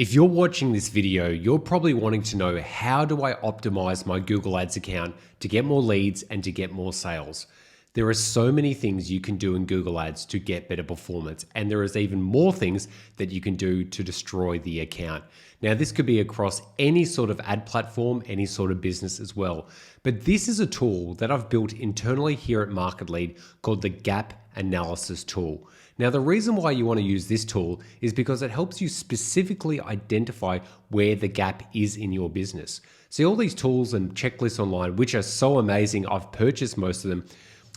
If you're watching this video, you're probably wanting to know, how do I optimize my Google Ads account to get more leads and to get more sales? There are so many things you can do in Google Ads to get better performance, and there is even more things that you can do to destroy the account. Now, this could be across any sort of ad platform, any sort of business as well. But this is a tool that I've built internally here at MarketLead called the Gap Analysis tool. Now, the reason why you want to use this tool is because it helps you specifically identify where the gap is in your business. See, all these tools and checklists online, which are so amazing, I've purchased most of them.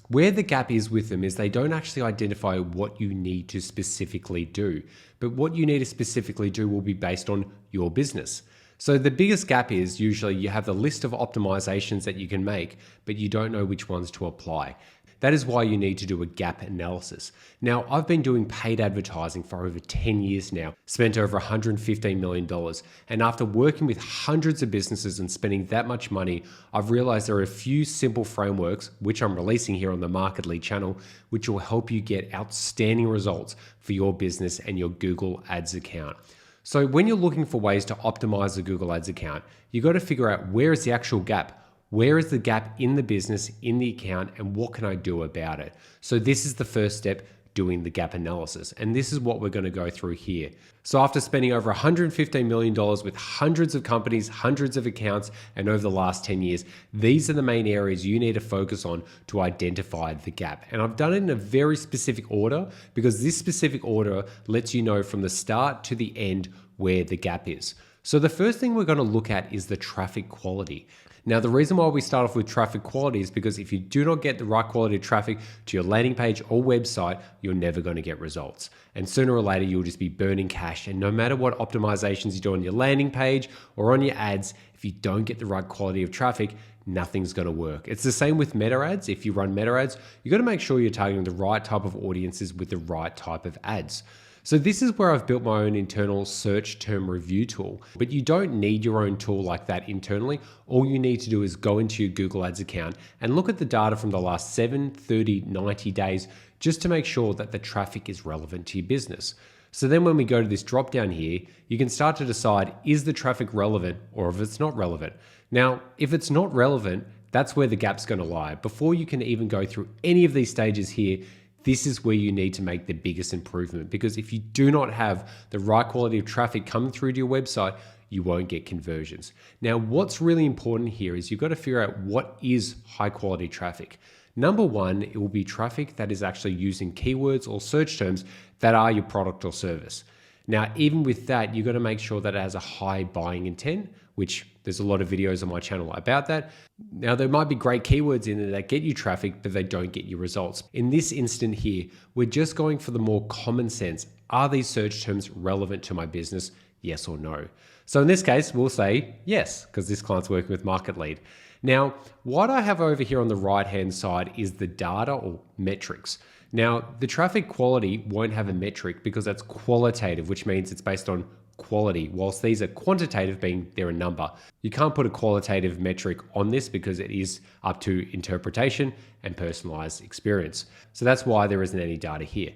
Where the gap is with them is they don't actually identify what you need to specifically do. But what you need to specifically do will be based on your business. So the biggest gap is usually you have the list of optimizations that you can make, but you don't know which ones to apply. That is why you need to do a gap analysis. Now, I've been doing paid advertising for over 10 years now, spent over $115 million. And after working with hundreds of businesses and spending that much money, I've realized there are a few simple frameworks, which I'm releasing here on the MarketLead channel, which will help you get outstanding results for your business and your Google Ads account. So when you're looking for ways to optimize a Google Ads account, you got to figure out where is the actual gap. Where is the gap in the business, in the account, and what can I do about it? So this is the first step, doing the gap analysis. And this is what we're going to go through here. So after spending over $115 million with hundreds of companies, hundreds of accounts, and over the last 10 years, these are the main areas you need to focus on to identify the gap. And I've done it in a very specific order because this specific order lets you know from the start to the end where the gap is. So the first thing we're going to look at is the traffic quality. Now, the reason why we start off with traffic quality is because if you do not get the right quality of traffic to your landing page or website, you're never going to get results. And sooner or later, you'll just be burning cash. And no matter what optimizations you do on your landing page or on your ads, if you don't get the right quality of traffic, nothing's going to work. It's the same with meta ads. If you run meta ads, you got to make sure you're targeting the right type of audiences with the right type of ads. So this is where I've built my own internal search term review tool, but you don't need your own tool like that internally. All you need to do is go into your Google Ads account and look at the data from the last 7, 30, 90 days, just to make sure that the traffic is relevant to your business. So then when we go to this drop down here, you can start to decide, is the traffic relevant or if it's not relevant? Now, if it's not relevant, that's where the gap's going to lie. Before you can even go through any of these stages here, this is where you need to make the biggest improvement, because if you do not have the right quality of traffic coming through to your website, you won't get conversions. Now, what's really important here is you've got to figure out what is high quality traffic. Number one, it will be traffic that is actually using keywords or search terms that are your product or service. Now, even with that, you've got to make sure that it has a high buying intent, which there's a lot of videos on my channel about that. Now, there might be great keywords in there that get you traffic, but they don't get you results. In this instant here, we're just going for the more common sense. Are these search terms relevant to my business? Yes or no? So in this case, we'll say yes, because this client's working with MarketLead. Now, what I have over here on the right-hand side is the data or metrics. Now, the traffic quality won't have a metric because that's qualitative, which means it's based on quality, whilst these are quantitative, being they're a number. You can't put a qualitative metric on this because it is up to interpretation and personalized experience. So that's why there isn't any data here.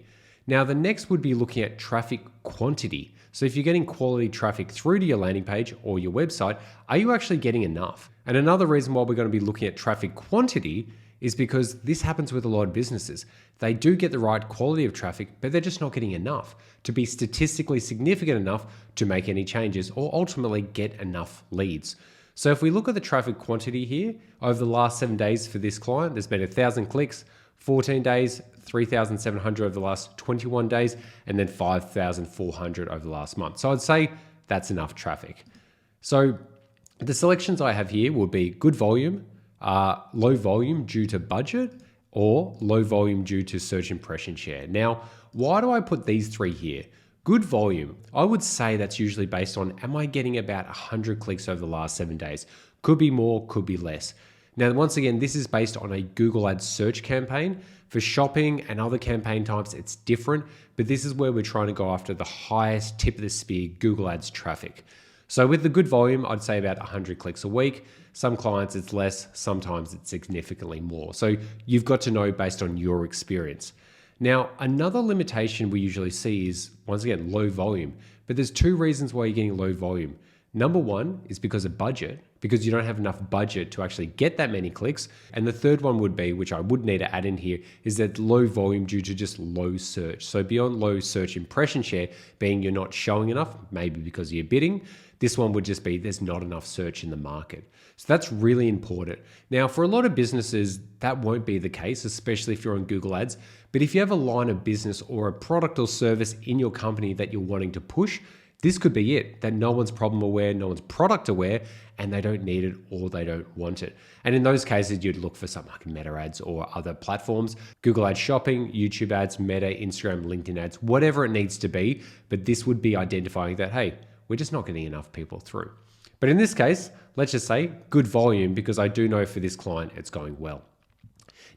Now, the next would be looking at traffic quantity. So if you're getting quality traffic through to your landing page or your website, are you actually getting enough? And another reason why we're going to be looking at traffic quantity is because this happens with a lot of businesses. They do get the right quality of traffic, but they're just not getting enough to be statistically significant enough to make any changes or ultimately get enough leads. So if we look at the traffic quantity here, over the last 7 days for this client, there's been 1,000 clicks, 14 days, 3,700 over the last 21 days, and then 5,400 over the last month. So I'd say that's enough traffic. So the selections I have here will be good volume, low volume due to budget, or low volume due to search impression share. Now, why do I put these three here? Good volume, I would say that's usually based on, am I getting about 100 clicks over the last 7 days? Could be more, could be less. Now, once again, this is based on a Google Ads search campaign. For shopping and other campaign types, it's different, but this is where we're trying to go after the highest tip of the spear Google Ads traffic. So with the good volume, I'd say about 100 clicks a week. Some clients it's less, sometimes it's significantly more. So you've got to know based on your experience. Now, another limitation we usually see is, once again, low volume. But there's two reasons why you're getting low volume. Number one is because of budget, because you don't have enough budget to actually get that many clicks. And the third one would be, which I would need to add in here, is that low volume due to just low search. So beyond low search impression share, being you're not showing enough, maybe because of your bidding, this one would just be there's not enough search in the market. So that's really important. Now, for a lot of businesses, that won't be the case, especially if you're on Google Ads. But if you have a line of business or a product or service in your company that you're wanting to push, this could be it, that no one's problem aware, no one's product aware, and they don't need it or they don't want it. And in those cases, you'd look for something like Meta ads or other platforms, Google Ads Shopping, YouTube ads, Meta, Instagram, LinkedIn ads, whatever it needs to be. But this would be identifying that, hey, we're just not getting enough people through. But in this case, let's just say good volume, because I do know for this client, it's going well.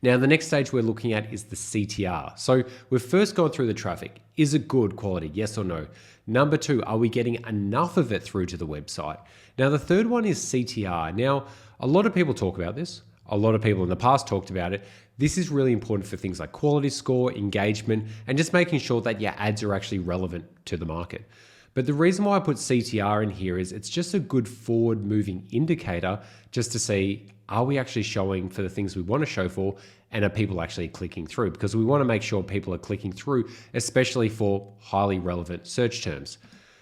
Now, the next stage we're looking at is the CTR. So we've first gone through the traffic. Is it good quality? Yes or no? Number two, are we getting enough of it through to the website? Now, the third one is CTR. Now, a lot of people talk about this. A lot of people in the past talked about it. This is really important for things like quality score, engagement, and just making sure that your ads are actually relevant to the market. But the reason why I put CTR in here is it's just a good forward moving indicator just to see, are we actually showing for the things we want to show for, and are people actually clicking through? Because we want to make sure people are clicking through, especially for highly relevant search terms.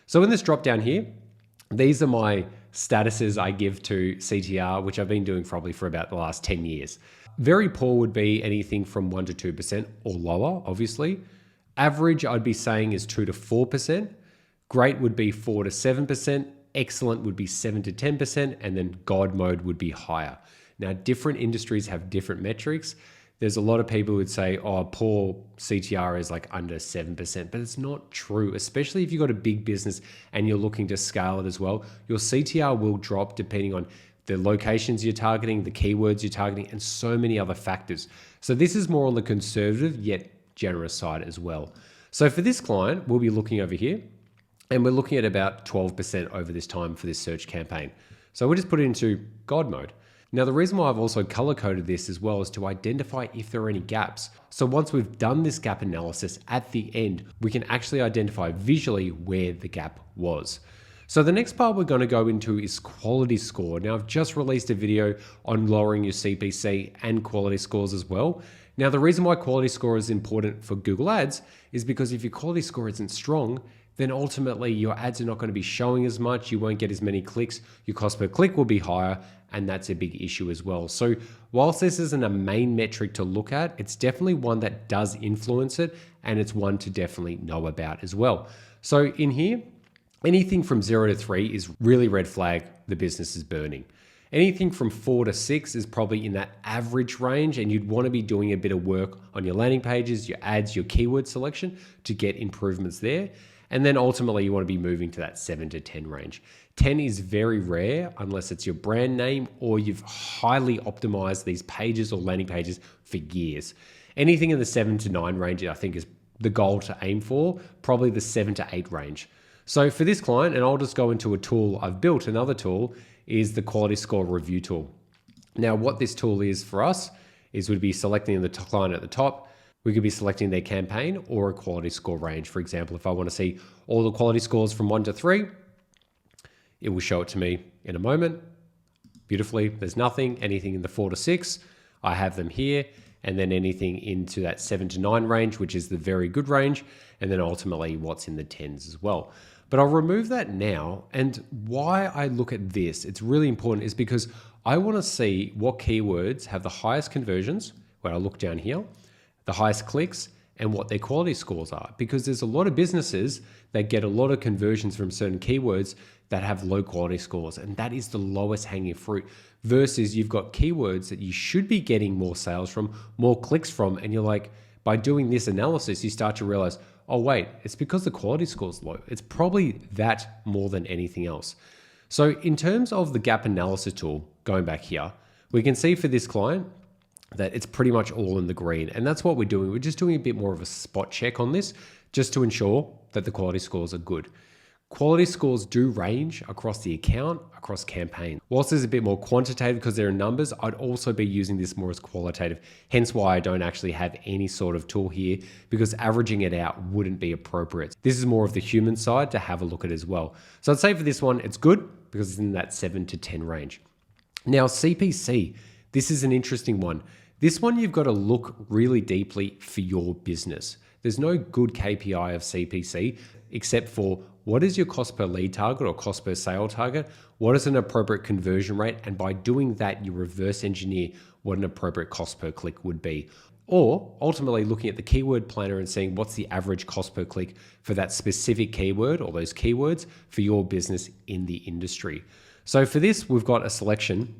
So in this drop down here, these are my statuses I give to CTR, which I've been doing probably for about the last 10 years. Very poor would be anything from 1% to 2% or lower, obviously. Average, I'd be saying, is 2% to 4%. Great would be 4% to 7%. Excellent would be 7% to 10%. And then God mode would be higher. Now, different industries have different metrics. There's a lot of people who would say, oh, poor CTR is like under 7%, but it's not true, especially if you've got a big business and you're looking to scale it as well. Your CTR will drop depending on the locations you're targeting, the keywords you're targeting, and so many other factors. So this is more on the conservative yet generous side as well. So for this client, we'll be looking over here, and we're looking at about 12% over this time for this search campaign. So we'll just put it into God mode. Now, the reason why I've also color coded this as well is to identify if there are any gaps. So once we've done this gap analysis at the end, we can actually identify visually where the gap was. So the next part we're going to go into is quality score. Now, I've just released a video on lowering your CPC and quality scores as well. Now, the reason why quality score is important for Google Ads is because if your quality score isn't strong, then ultimately your ads are not going to be showing as much, you won't get as many clicks, your cost per click will be higher, and that's a big issue as well. So whilst this isn't a main metric to look at, it's definitely one that does influence it, and it's one to definitely know about as well. So in here, anything from 0 to 3 is really red flag, the business is burning. Anything from 4 to 6 is probably in that average range, and you'd want to be doing a bit of work on your landing pages, your ads, your keyword selection to get improvements there. And then ultimately you want to be moving to that 7 to 10 range. 10 is very rare unless it's your brand name or you've highly optimized these pages or landing pages for years. Anything in the 7 to 9 range, I think, is the goal to aim for, probably the 7 to 8 range. So for this client, and I'll just go into a tool I've built, another tool is the quality score review tool. Now, what this tool is for us is we'd be selecting the client at the top. We could be selecting their campaign or a quality score range. For example, if I want to see all the quality scores from 1 to 3, it will show it to me in a moment. Beautifully, there's nothing. Anything in the 4 to 6, I have them here. And then anything into that 7 to 9 range, which is the very good range. And then ultimately what's in the 10s as well. But I'll remove that now. And why I look at this, it's really important, is because I want to see what keywords have the highest conversions, when I look down here, the highest clicks, and what their quality scores are. Because there's a lot of businesses that get a lot of conversions from certain keywords that have low quality scores, and that is the lowest hanging fruit, versus you've got keywords that you should be getting more sales from, more clicks from, and you're like, by doing this analysis, you start to realize, oh wait, it's because the quality score is low. It's probably that more than anything else. So in terms of the gap analysis tool, going back here, we can see for this client, that it's pretty much all in the green. And that's what we're doing. We're just doing a bit more of a spot check on this just to ensure that the quality scores are good. Quality scores do range across the account, across campaigns. Whilst there's a bit more quantitative because they're in numbers, I'd also be using this more as qualitative. Hence why I don't actually have any sort of tool here, because averaging it out wouldn't be appropriate. This is more of the human side to have a look at as well. So I'd say for this one, it's good because it's in that 7 to 10 range. Now CPC, this is an interesting one. This one you've got to look really deeply for your business. There's no good KPI of CPC except for what is your cost per lead target or cost per sale target? What is an appropriate conversion rate? And by doing that, you reverse engineer what an appropriate cost per click would be. Or ultimately looking at the keyword planner and seeing what's the average cost per click for that specific keyword or those keywords for your business in the industry. So for this, we've got a selection,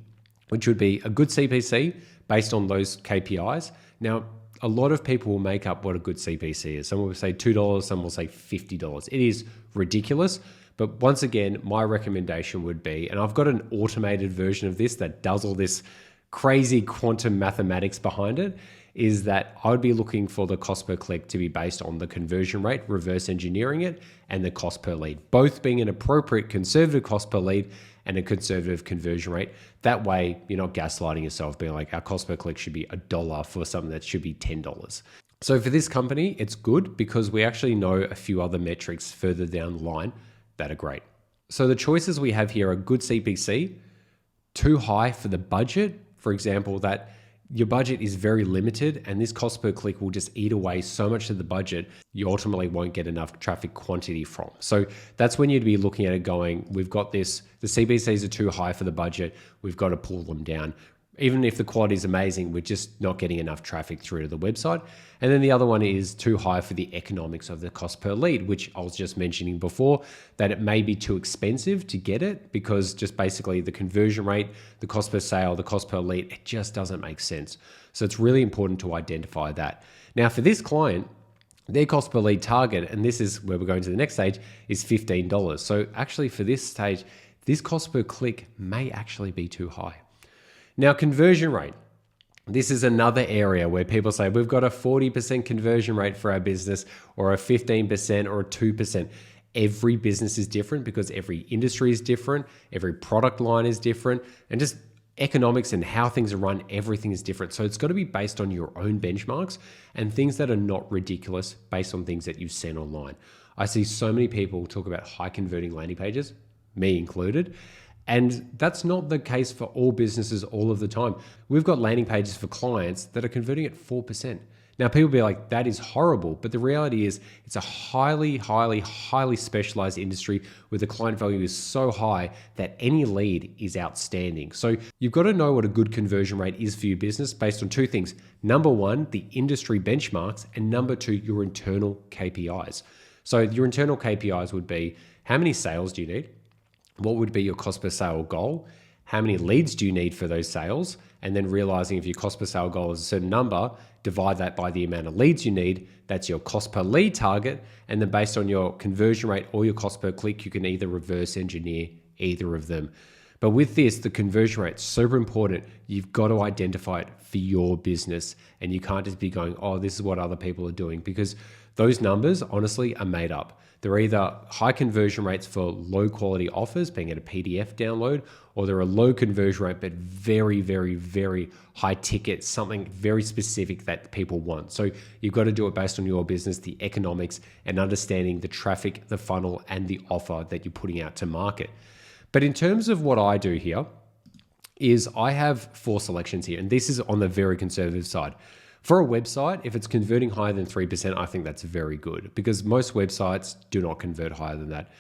which would be a good CPC based on those KPIs. Now, a lot of people will make up what a good CPC is. Some will say $2, some will say $50. It is ridiculous. But once again, my recommendation would be, and I've got an automated version of this that does all this crazy quantum mathematics behind it, is that I would be looking for the cost per click to be based on the conversion rate, reverse engineering it, and the cost per lead, both being an appropriate conservative cost per lead and a conservative conversion rate. That way, you're not gaslighting yourself, being like, our cost per click should be $1 for something that should be $10. So for this company, it's good because we actually know a few other metrics further down the line that are great. So the choices we have here are good CPC, too high for the budget. For example, that your budget is very limited and this cost per click will just eat away so much of the budget, you ultimately won't get enough traffic quantity from. So that's when you'd be looking at it going, we've got this, the CPCs are too high for the budget, we've got to pull them down. Even if the quality is amazing, we're just not getting enough traffic through to the website. And then the other one is too high for the economics of the cost per lead, which I was just mentioning before, that it may be too expensive to get it because just basically the conversion rate, the cost per sale, the cost per lead, it just doesn't make sense. So it's really important to identify that. Now for this client, their cost per lead target, and this is where we're going to the next stage, is $15. So actually for this stage, this cost per click may actually be too high. Now, conversion rate. This is another area where people say, we've got a 40% conversion rate for our business or a 15% or a 2%. Every business is different because every industry is different. Every product line is different. And just economics and how things are run, everything is different. So it's got to be based on your own benchmarks and things that are not ridiculous based on things that you've seen online. I see so many people talk about high converting landing pages, me included. And that's not the case for all businesses all of the time. We've got landing pages for clients that are converting at 4%. Now, people be like, that is horrible. But the reality is it's a highly, highly, highly specialized industry where the client value is so high that any lead is outstanding. So you've got to know what a good conversion rate is for your business based on two things. Number one, the industry benchmarks, and number two, your internal KPIs. So your internal KPIs would be, how many sales do you need? What would be your cost per sale goal? How many leads do you need for those sales? And then realizing if your cost per sale goal is a certain number, divide that by the amount of leads you need. That's your cost per lead target. And then based on your conversion rate or your cost per click, you can either reverse engineer either of them. But with this, the conversion rate is super important. You've got to identify it for your business. And you can't just be going, oh, this is what other people are doing, because those numbers honestly are made up. They're either high conversion rates for low quality offers, being at a PDF download, or they're a low conversion rate, but very, very, very high ticket, something very specific that people want. So you've got to do it based on your business, the economics, and understanding the traffic, the funnel, and the offer that you're putting out to market. But in terms of what I do here is I have 4 selections here, and this is on the very conservative side. For a website, if it's converting higher than 3%, I think that's very good because most websites do not convert higher than that.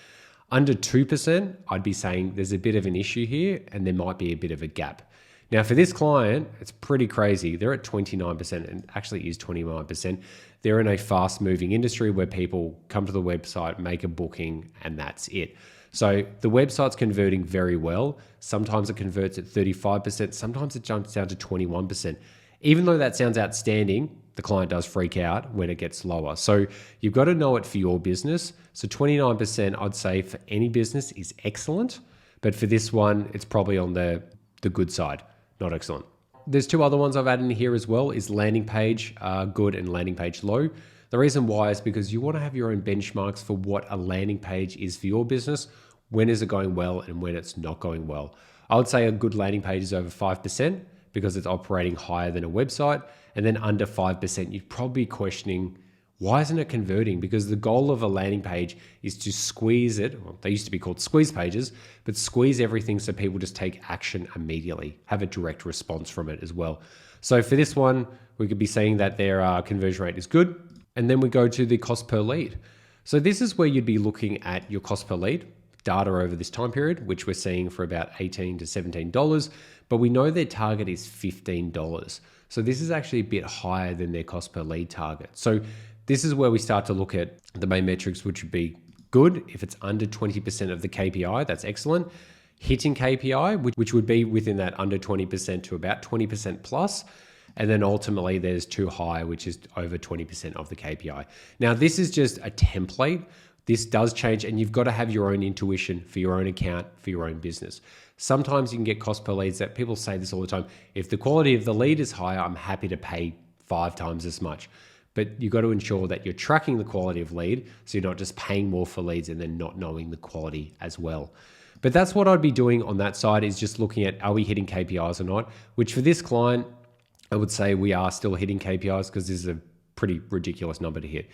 Under 2%, I'd be saying there's a bit of an issue here and there might be a bit of a gap. Now for this client, it's pretty crazy. They're at 29% and actually is 29%. They're in a fast moving industry where people come to the website, make a booking, and that's it. So the website's converting very well. Sometimes it converts at 35%. Sometimes it jumps down to 21%. Even though that sounds outstanding, the client does freak out when it gets lower. So you've got to know it for your business. So 29%, I'd say for any business is excellent. But for this one, it's probably on the good side, not excellent. There's 2 other ones I've added in here as well, is landing page good and landing page low. The reason why is because you want to have your own benchmarks for what a landing page is for your business. When is it going well and when it's not going well? I would say a good landing page is over 5% because it's operating higher than a website. And then under 5%, you'd probably be questioning, why isn't it converting? Because the goal of a landing page is to squeeze it. Well, they used to be called squeeze pages, but squeeze everything so people just take action immediately, have a direct response from it as well. So for this one, we could be saying that their conversion rate is good. And then we go to the cost per lead. So this is where you'd be looking at your cost per lead data over this time period, which we're seeing for about $18 to $17, but we know their target is $15. So this is actually a bit higher than their cost per lead target. So this is where we start to look at the main metrics, which would be good. If it's under 20% of the KPI, that's excellent. Hitting KPI, which would be within that under 20% to about 20% plus. And then ultimately there's too high, which is over 20% of the KPI. Now, this is just a template. This does change, and you've got to have your own intuition for your own account, for your own business. Sometimes you can get cost per leads that people say this all the time. If the quality of the lead is higher, I'm happy to pay 5 times as much. But you've got to ensure that you're tracking the quality of lead, so you're not just paying more for leads and then not knowing the quality as well. But that's what I'd be doing on that side, is just looking at, are we hitting KPIs or not? Which for this client, I would say we are still hitting KPIs because this is a pretty ridiculous number to hit.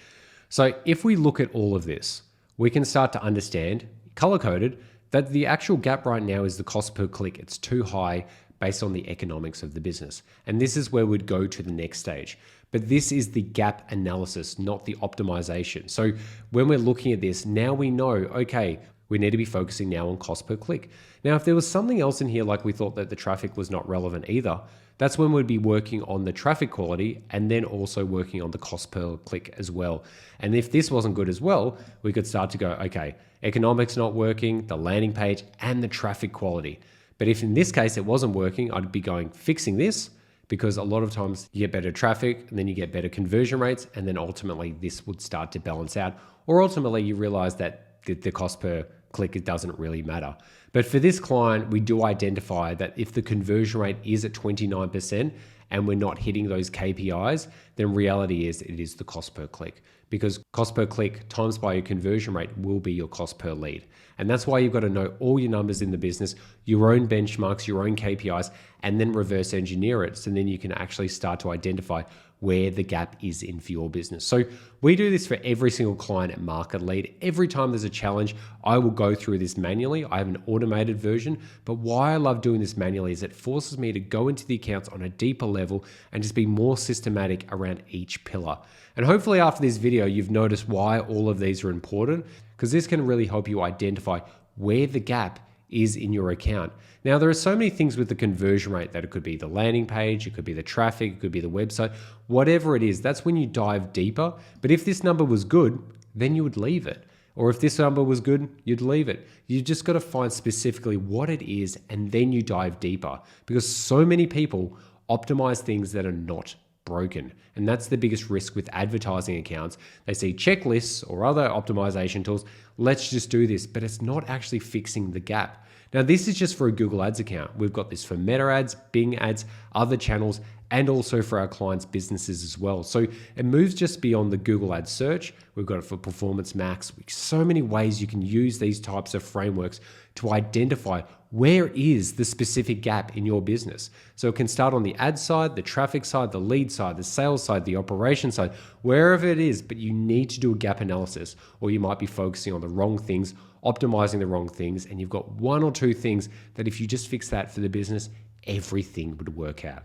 So if we look at all of this, we can start to understand, color-coded, that the actual gap right now is the cost per click. It's too high based on the economics of the business. And this is where we'd go to the next stage. But this is the gap analysis, not the optimization. So when we're looking at this, now we know, okay, we need to be focusing now on cost per click. Now, if there was something else in here, like we thought that the traffic was not relevant either, that's when we'd be working on the traffic quality and then also working on the cost per click as well. And if this wasn't good as well, we could start to go, okay, economics not working, the landing page and the traffic quality. But if in this case it wasn't working, I'd be going fixing this, because a lot of times you get better traffic and then you get better conversion rates, and then ultimately this would start to balance out. Or ultimately you realize that the cost per click, it doesn't really matter. But for this client, we do identify that if the conversion rate is at 29% and we're not hitting those KPIs, then reality is it is the cost per click, because cost per click times by your conversion rate will be your cost per lead. And that's why you've got to know all your numbers in the business, your own benchmarks, your own KPIs, and then reverse engineer it. So then you can actually start to identify where the gap is in for your business. So we do this for every single client at Market Lead. Every time there's a challenge, I will go through this manually. I have an automated version, but why I love doing this manually is it forces me to go into the accounts on a deeper level and just be more systematic around each pillar. And hopefully after this video, you've noticed why all of these are important, because this can really help you identify where the gap is in your account. Now, there are so many things with the conversion rate that it could be the landing page, it could be the traffic, it could be the website, whatever it is, that's when you dive deeper. But if this number was good, then you would leave it. Or if this number was good, you'd leave it. You just got to find specifically what it is, and then you dive deeper, because so many people optimize things that are not broken. And that's the biggest risk with advertising accounts. They see checklists or other optimization tools. Let's just do this, but it's not actually fixing the gap. Now, this is just for a Google Ads account. We've got this for Meta ads, Bing ads, other channels, and also for our clients' businesses as well. So it moves just beyond the Google Ads search. We've got it for Performance Max. So many ways you can use these types of frameworks to identify where is the specific gap in your business. So it can start on the ad side, the traffic side, the lead side, the sales side, the operation side, wherever it is, but you need to do a gap analysis, or you might be focusing on the wrong things, optimizing the wrong things, and you've got one or two things that if you just fix that for the business, everything would work out.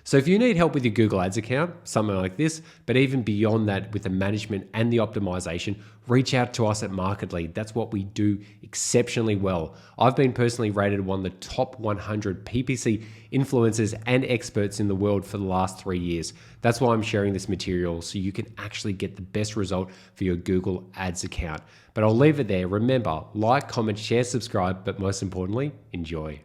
So if you need help with your Google Ads account, something like this, but even beyond that with the management and the optimization, reach out to us at Market Lead. That's what we do exceptionally well. I've been personally rated one of the top 100 PPC influencers and experts in the world for the last 3 years. That's why I'm sharing this material, so you can actually get the best result for your Google Ads account. But I'll leave it there. Remember, like, comment, share, subscribe, but most importantly, enjoy.